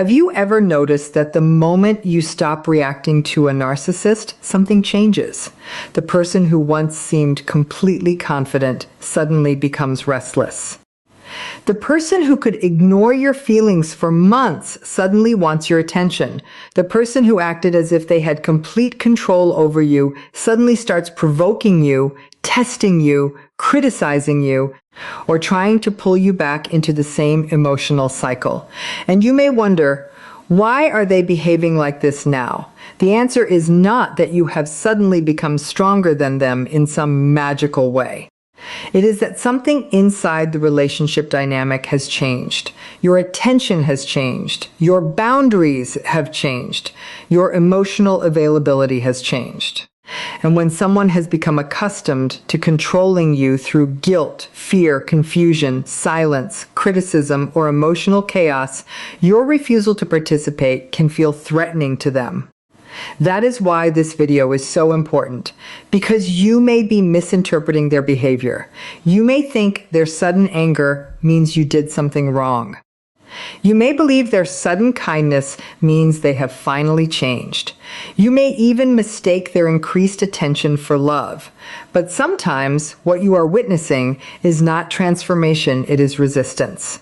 Have you ever noticed that the moment you stop reacting to a narcissist, something changes? The person who once seemed completely confident suddenly becomes restless. The person who could ignore your feelings for months suddenly wants your attention. The person who acted as if they had complete control over you suddenly starts provoking you, testing you, criticizing you, or trying to pull you back into the same emotional cycle. And you may wonder, why are they behaving like this now? The answer is not that you have suddenly become stronger than them in some magical way. It is that something inside the relationship dynamic has changed. Your attention has changed. Your boundaries have changed. Your emotional availability has changed. And when someone has become accustomed to controlling you through guilt, fear, confusion, silence, criticism, or emotional chaos, your refusal to participate can feel threatening to them. That is why this video is so important, because you may be misinterpreting their behavior. You may think their sudden anger means you did something wrong. You may believe their sudden kindness means they have finally changed. You may even mistake their increased attention for love. But sometimes what you are witnessing is not transformation, it is resistance.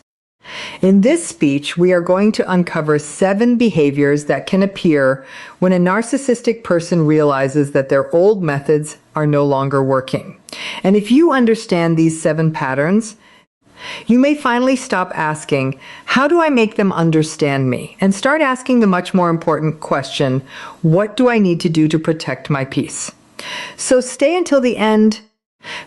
In this speech, we are going to uncover 7 behaviors that can appear when a narcissistic person realizes that their old methods are no longer working. And if you understand these 7 patterns, you may finally stop asking, how do I make them understand me? And start asking the much more important question, what do I need to do to protect my peace? So stay until the end,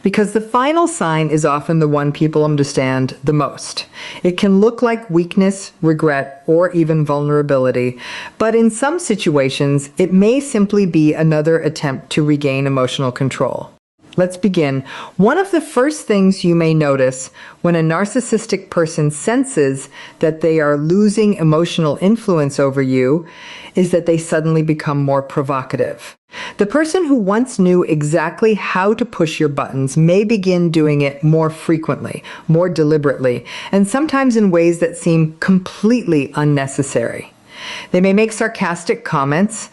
because the final sign is often the one people understand the most. It can look like weakness, regret, or even vulnerability, but in some situations, it may simply be another attempt to regain emotional control. Let's begin. One of the first things you may notice when a narcissistic person senses that they are losing emotional influence over you is that they suddenly become more provocative. The person who once knew exactly how to push your buttons may begin doing it more frequently, more deliberately, and sometimes in ways that seem completely unnecessary. They may make sarcastic comments,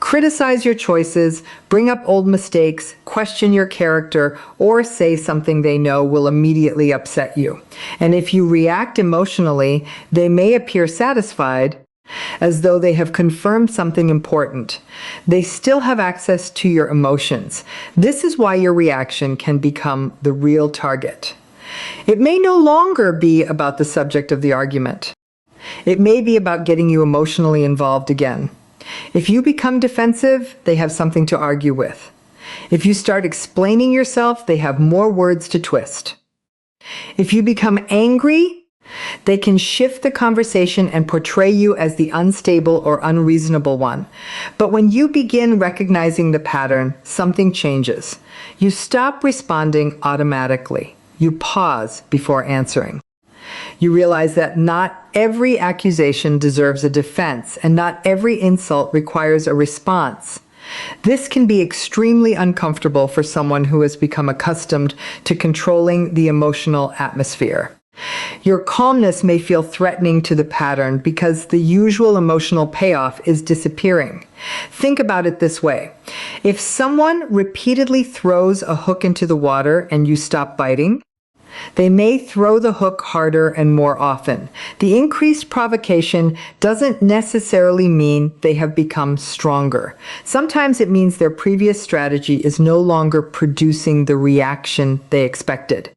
criticize your choices, bring up old mistakes, question your character, or say something they know will immediately upset you. And if you react emotionally, they may appear satisfied, as though they have confirmed something important. They still have access to your emotions. This is why your reaction can become the real target. It may no longer be about the subject of the argument. It may be about getting you emotionally involved again. If you become defensive, they have something to argue with. If you start explaining yourself, they have more words to twist. If you become angry, they can shift the conversation and portray you as the unstable or unreasonable one. But when you begin recognizing the pattern, something changes. You stop responding automatically. You pause before answering. You realize that not every accusation deserves a defense, and not every insult requires a response. This can be extremely uncomfortable for someone who has become accustomed to controlling the emotional atmosphere. Your calmness may feel threatening to the pattern because the usual emotional payoff is disappearing. Think about it this way. If someone repeatedly throws a hook into the water and you stop biting, they may throw the hook harder and more often. The increased provocation doesn't necessarily mean they have become stronger. Sometimes it means their previous strategy is no longer producing the reaction they expected.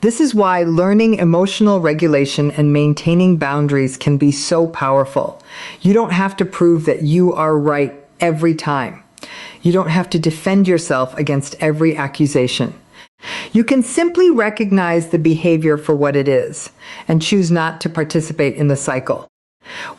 This is why learning emotional regulation and maintaining boundaries can be so powerful. You don't have to prove that you are right every time. You don't have to defend yourself against every accusation. You can simply recognize the behavior for what it is and choose not to participate in the cycle.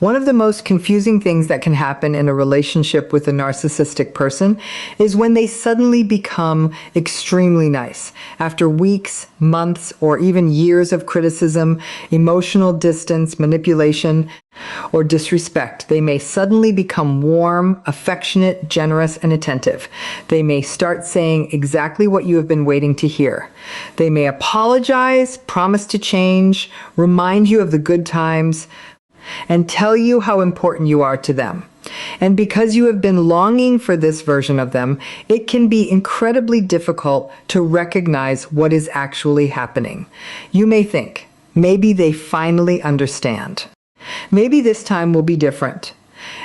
One of the most confusing things that can happen in a relationship with a narcissistic person is when they suddenly become extremely nice. After weeks, months, or even years of criticism, emotional distance, manipulation, or disrespect, they may suddenly become warm, affectionate, generous, and attentive. They may start saying exactly what you have been waiting to hear. They may apologize, promise to change, remind you of the good times, and tell you how important you are to them. And because you have been longing for this version of them, it can be incredibly difficult to recognize what is actually happening. You may think, maybe they finally understand. Maybe this time will be different.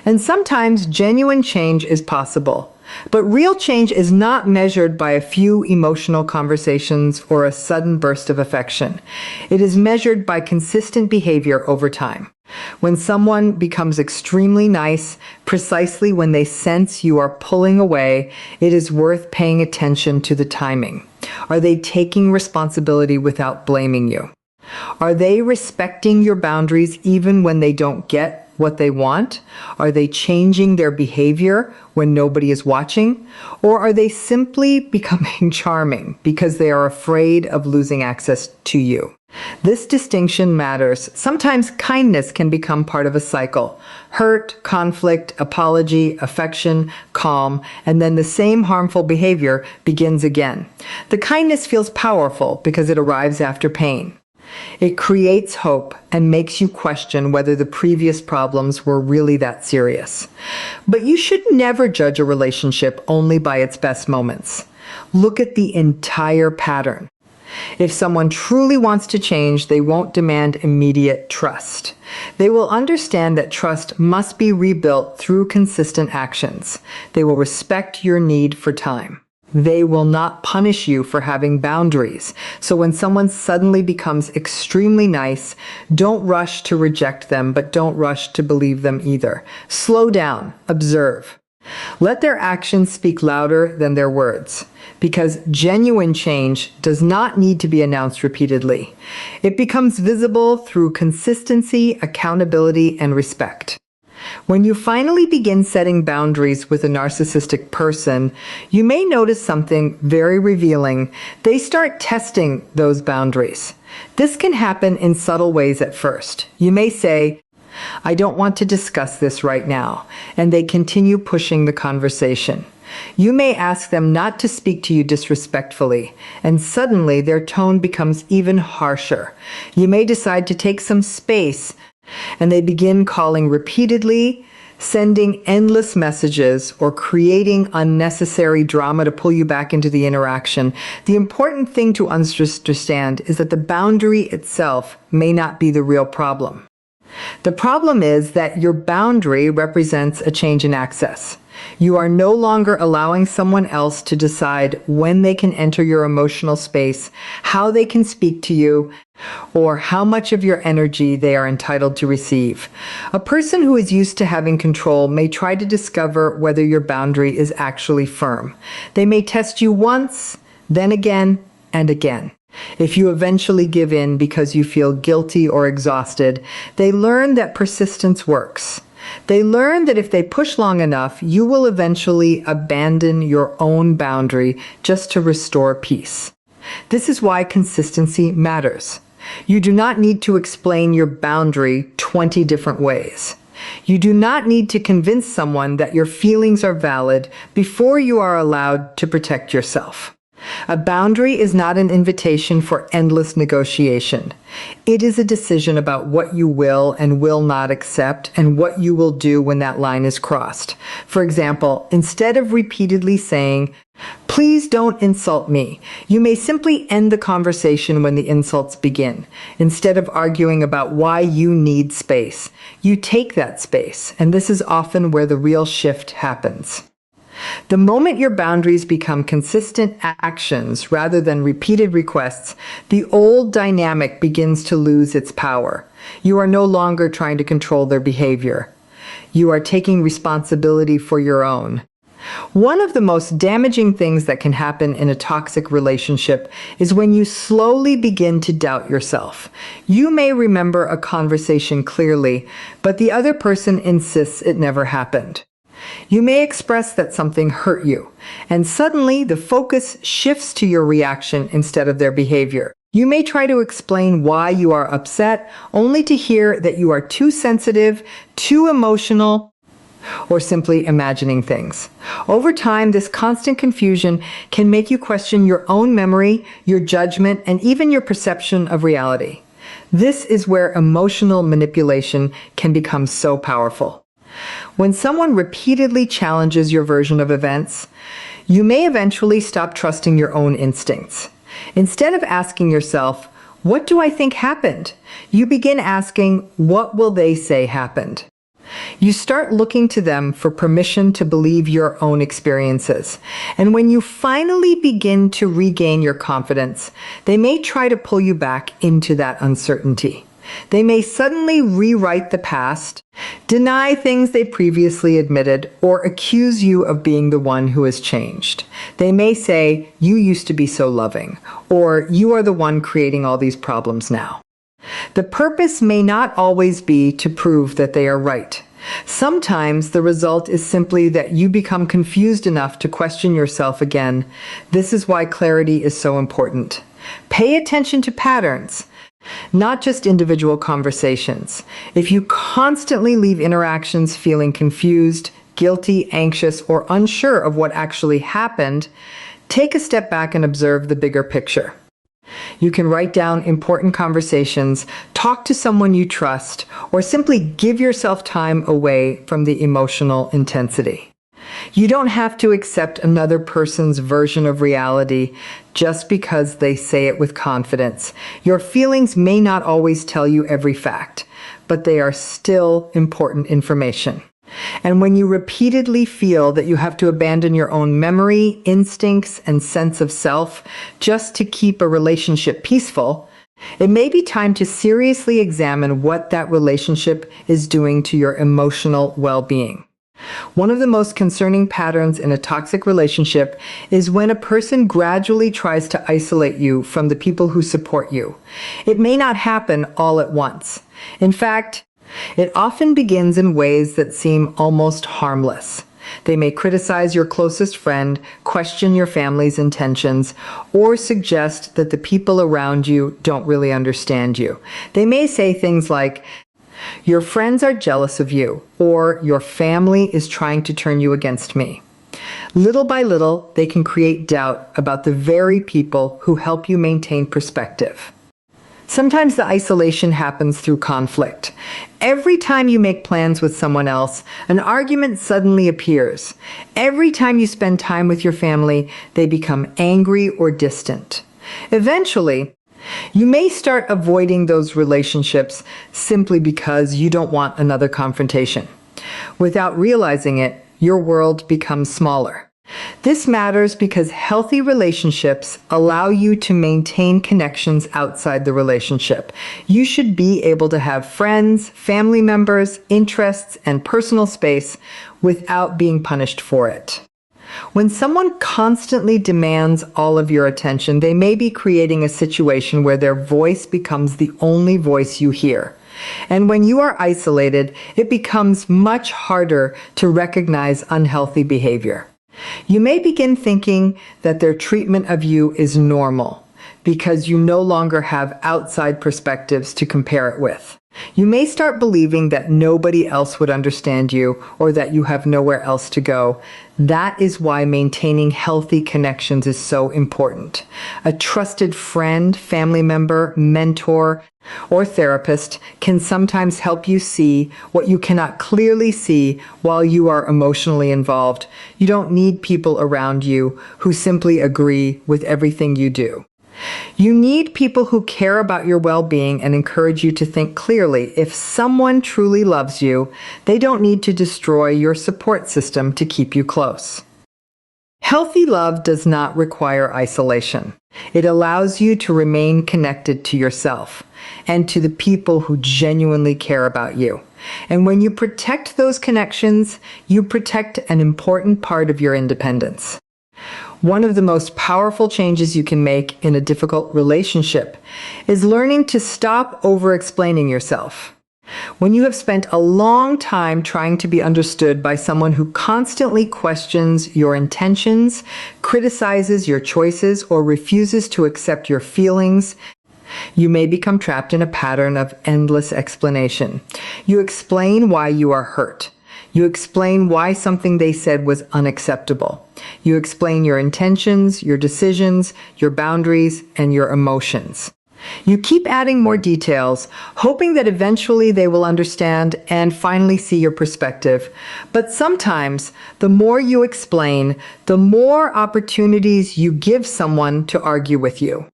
And sometimes genuine change is possible. But real change is not measured by a few emotional conversations or a sudden burst of affection. It is measured by consistent behavior over time. When someone becomes extremely nice, precisely when they sense you are pulling away, it is worth paying attention to the timing. Are they taking responsibility without blaming you? Are they respecting your boundaries even when they don't get what they want? Are they changing their behavior when nobody is watching? Or are they simply becoming charming because they are afraid of losing access to you? This distinction matters. Sometimes kindness can become part of a cycle. Hurt, conflict, apology, affection, calm, and then the same harmful behavior begins again. The kindness feels powerful because it arrives after pain. It creates hope and makes you question whether the previous problems were really that serious. But you should never judge a relationship only by its best moments. Look at the entire pattern. If someone truly wants to change, they won't demand immediate trust. They will understand that trust must be rebuilt through consistent actions. They will respect your need for time. They will not punish you for having boundaries. So when someone suddenly becomes extremely nice, don't rush to reject them, but don't rush to believe them either. Slow down, observe. Let their actions speak louder than their words, because genuine change does not need to be announced repeatedly. It becomes visible through consistency, accountability, and respect. When you finally begin setting boundaries with a narcissistic person, you may notice something very revealing. They start testing those boundaries. This can happen in subtle ways at first. You may say, "I don't want to discuss this right now," and they continue pushing the conversation. You may ask them not to speak to you disrespectfully, and suddenly their tone becomes even harsher. You may decide to take some space, and they begin calling repeatedly, sending endless messages, or creating unnecessary drama to pull you back into the interaction. The important thing to understand is that the boundary itself may not be the real problem. The problem is that your boundary represents a change in access. You are no longer allowing someone else to decide when they can enter your emotional space, how they can speak to you, or how much of your energy they are entitled to receive. A person who is used to having control may try to discover whether your boundary is actually firm. They may test you once, then again, and again. If you eventually give in because you feel guilty or exhausted, they learn that persistence works. They learn that if they push long enough, you will eventually abandon your own boundary just to restore peace. This is why consistency matters. You do not need to explain your boundary 20 different ways. You do not need to convince someone that your feelings are valid before you are allowed to protect yourself. A boundary is not an invitation for endless negotiation. It is a decision about what you will and will not accept and what you will do when that line is crossed. For example, instead of repeatedly saying, "Please don't insult me," you may simply end the conversation when the insults begin. Instead of arguing about why you need space, you take that space, and this is often where the real shift happens. The moment your boundaries become consistent actions rather than repeated requests, the old dynamic begins to lose its power. You are no longer trying to control their behavior. You are taking responsibility for your own. One of the most damaging things that can happen in a toxic relationship is when you slowly begin to doubt yourself. You may remember a conversation clearly, but the other person insists it never happened. You may express that something hurt you, and suddenly the focus shifts to your reaction instead of their behavior. You may try to explain why you are upset, only to hear that you are too sensitive, too emotional, or simply imagining things. Over time, this constant confusion can make you question your own memory, your judgment, and even your perception of reality. This is where emotional manipulation can become so powerful. When someone repeatedly challenges your version of events, you may eventually stop trusting your own instincts. Instead of asking yourself, "What do I think happened?" you begin asking, "What will they say happened?" You start looking to them for permission to believe your own experiences. And when you finally begin to regain your confidence, they may try to pull you back into that uncertainty. They may suddenly rewrite the past, deny things they previously admitted, or accuse you of being the one who has changed. They may say, "You used to be so loving," or "You are the one creating all these problems now." The purpose may not always be to prove that they are right. Sometimes the result is simply that you become confused enough to question yourself again. This is why clarity is so important. Pay attention to patterns, not just individual conversations. If you constantly leave interactions feeling confused, guilty, anxious, or unsure of what actually happened, take a step back and observe the bigger picture. You can write down important conversations, talk to someone you trust, or simply give yourself time away from the emotional intensity. You don't have to accept another person's version of reality just because they say it with confidence. Your feelings may not always tell you every fact, but they are still important information. And when you repeatedly feel that you have to abandon your own memory, instincts, and sense of self just to keep a relationship peaceful, it may be time to seriously examine what that relationship is doing to your emotional well-being. One of the most concerning patterns in a toxic relationship is when a person gradually tries to isolate you from the people who support you. It may not happen all at once. In fact, it often begins in ways that seem almost harmless. They may criticize your closest friend, question your family's intentions, or suggest that the people around you don't really understand you. They may say things like, "Your friends are jealous of you," or "Your family is trying to turn you against me." Little by little, they can create doubt about the very people who help you maintain perspective. Sometimes the isolation happens through conflict. Every time you make plans with someone else, an argument suddenly appears. Every time you spend time with your family, they become angry or distant. Eventually, you may start avoiding those relationships simply because you don't want another confrontation. Without realizing it, your world becomes smaller. This matters because healthy relationships allow you to maintain connections outside the relationship. You should be able to have friends, family members, interests, and personal space without being punished for it. When someone constantly demands all of your attention, they may be creating a situation where their voice becomes the only voice you hear. And when you are isolated, it becomes much harder to recognize unhealthy behavior. You may begin thinking that their treatment of you is normal because you no longer have outside perspectives to compare it with. You may start believing that nobody else would understand you or that you have nowhere else to go. That is why maintaining healthy connections is so important. A trusted friend, family member, mentor, or therapist can sometimes help you see what you cannot clearly see while you are emotionally involved. You don't need people around you who simply agree with everything you do. You need people who care about your well-being and encourage you to think clearly. If someone truly loves you, they don't need to destroy your support system to keep you close. Healthy love does not require isolation. It allows you to remain connected to yourself and to the people who genuinely care about you. And when you protect those connections, you protect an important part of your independence. One of the most powerful changes you can make in a difficult relationship is learning to stop over-explaining yourself. When you have spent a long time trying to be understood by someone who constantly questions your intentions, criticizes your choices, or refuses to accept your feelings, you may become trapped in a pattern of endless explanation. You explain why you are hurt. You explain why something they said was unacceptable. You explain your intentions, your decisions, your boundaries, and your emotions. You keep adding more details, hoping that eventually they will understand and finally see your perspective. But sometimes, the more you explain, the more opportunities you give someone to argue with you.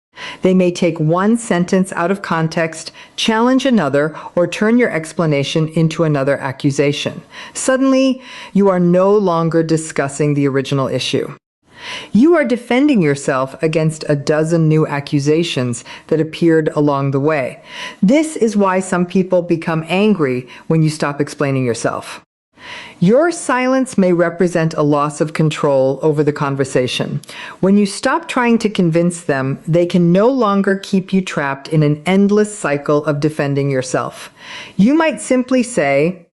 They may take one sentence out of context, challenge another, or turn your explanation into another accusation. Suddenly, you are no longer discussing the original issue. You are defending yourself against a dozen new accusations that appeared along the way. This is why some people become angry when you stop explaining yourself. Your silence may represent a loss of control over the conversation. When you stop trying to convince them, they can no longer keep you trapped in an endless cycle of defending yourself. You might simply say,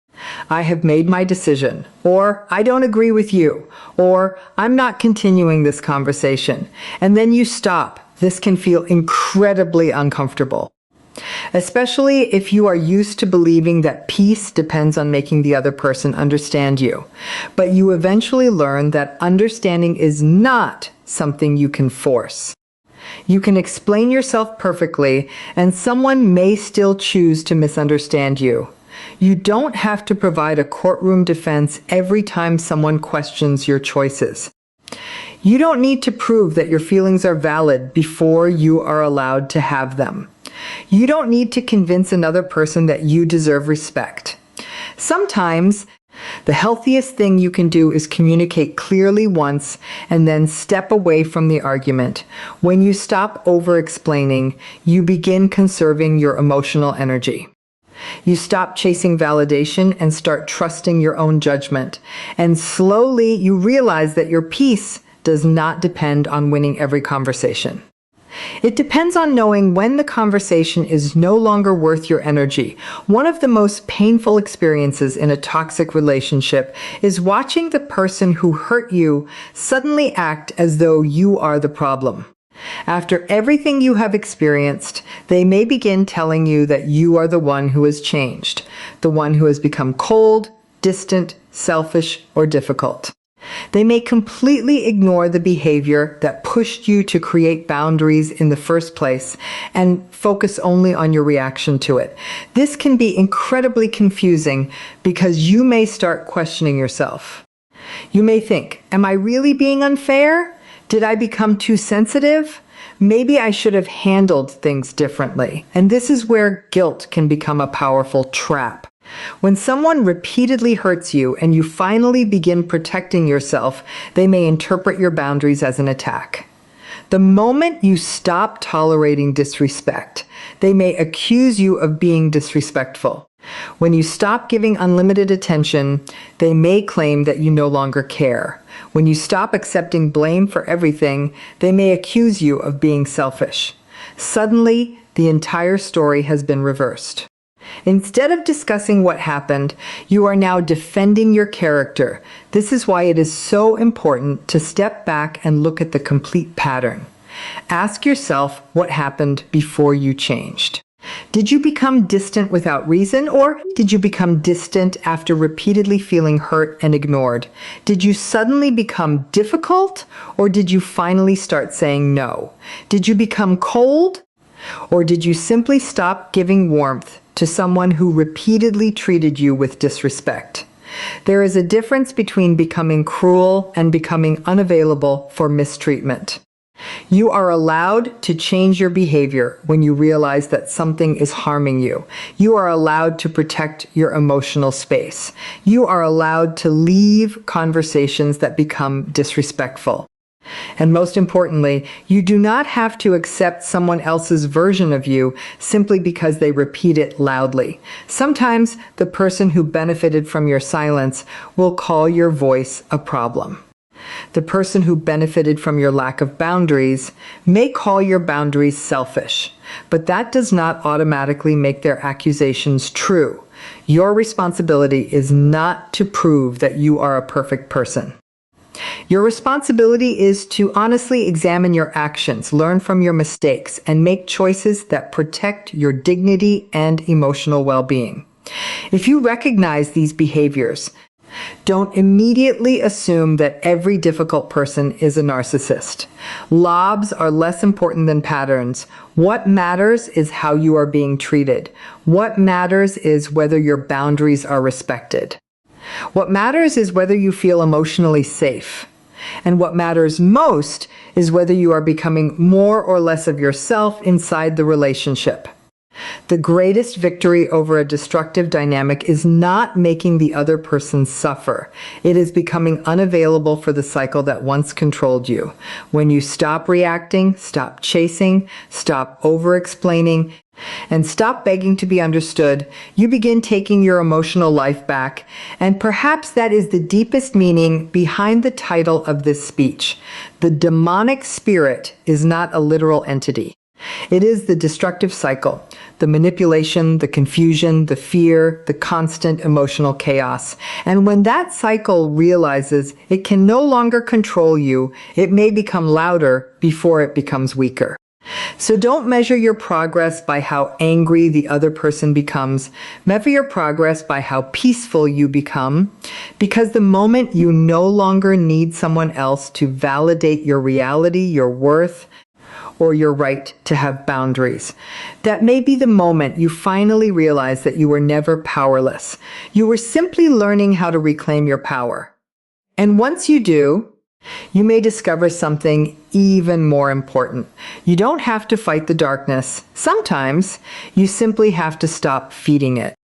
"I have made my decision," or "I don't agree with you," or "I'm not continuing this conversation." And then you stop. This can feel incredibly uncomfortable, especially if you are used to believing that peace depends on making the other person understand you. But you eventually learn that understanding is not something you can force. You can explain yourself perfectly, and someone may still choose to misunderstand you. You don't have to provide a courtroom defense every time someone questions your choices. You don't need to prove that your feelings are valid before you are allowed to have them. You don't need to convince another person that you deserve respect. Sometimes, the healthiest thing you can do is communicate clearly once and then step away from the argument. When you stop over-explaining, you begin conserving your emotional energy. You stop chasing validation and start trusting your own judgment. And slowly you realize that your peace does not depend on winning every conversation. It depends on knowing when the conversation is no longer worth your energy. One of the most painful experiences in a toxic relationship is watching the person who hurt you suddenly act as though you are the problem. After everything you have experienced, they may begin telling you that you are the one who has changed, the one who has become cold, distant, selfish, or difficult. They may completely ignore the behavior that pushed you to create boundaries in the first place and focus only on your reaction to it. This can be incredibly confusing because you may start questioning yourself. You may think, "Am I really being unfair? Did I become too sensitive? Maybe I should have handled things differently." And this is where guilt can become a powerful trap. When someone repeatedly hurts you and you finally begin protecting yourself, they may interpret your boundaries as an attack. The moment you stop tolerating disrespect, they may accuse you of being disrespectful. When you stop giving unlimited attention, they may claim that you no longer care. When you stop accepting blame for everything, they may accuse you of being selfish. Suddenly, the entire story has been reversed. Instead of discussing what happened, you are now defending your character. This is why it is so important to step back and look at the complete pattern. Ask yourself what happened before you changed. Did you become distant without reason, or did you become distant after repeatedly feeling hurt and ignored? Did you suddenly become difficult, or did you finally start saying no? Did you become cold, or did you simply stop giving warmth to someone who repeatedly treated you with disrespect? There is a difference between becoming cruel and becoming unavailable for mistreatment. You are allowed to change your behavior when you realize that something is harming you. You are allowed to protect your emotional space. You are allowed to leave conversations that become disrespectful. And most importantly, you do not have to accept someone else's version of you simply because they repeat it loudly. Sometimes the person who benefited from your silence will call your voice a problem. The person who benefited from your lack of boundaries may call your boundaries selfish, but that does not automatically make their accusations true. Your responsibility is not to prove that you are a perfect person. Your responsibility is to honestly examine your actions, learn from your mistakes, and make choices that protect your dignity and emotional well-being. If you recognize these behaviors, Don't immediately assume that every difficult person is a narcissist. Lobs are less important than patterns. What matters is how you are being treated. What matters is whether your boundaries are respected. What matters is whether you feel emotionally safe. And what matters most is whether you are becoming more or less of yourself inside the relationship. The greatest victory over a destructive dynamic is not making the other person suffer. It is becoming unavailable for the cycle that once controlled you. When you stop reacting, stop chasing, stop over-explaining, and stop begging to be understood, you begin taking your emotional life back. And perhaps that is the deepest meaning behind the title of this speech. The demonic spirit is not a literal entity. It is the destructive cycle, the manipulation, the confusion, the fear, the constant emotional chaos. And when that cycle realizes it can no longer control you, it may become louder before it becomes weaker. So don't measure your progress by how angry the other person becomes. Measure your progress by how peaceful you become, because the moment you no longer need someone else to validate your reality, your worth, or your right to have boundaries, that may be the moment you finally realize that you were never powerless. You were simply learning how to reclaim your power. And once you do, you may discover something even more important. You don't have to fight the darkness. Sometimes you simply have to stop feeding it.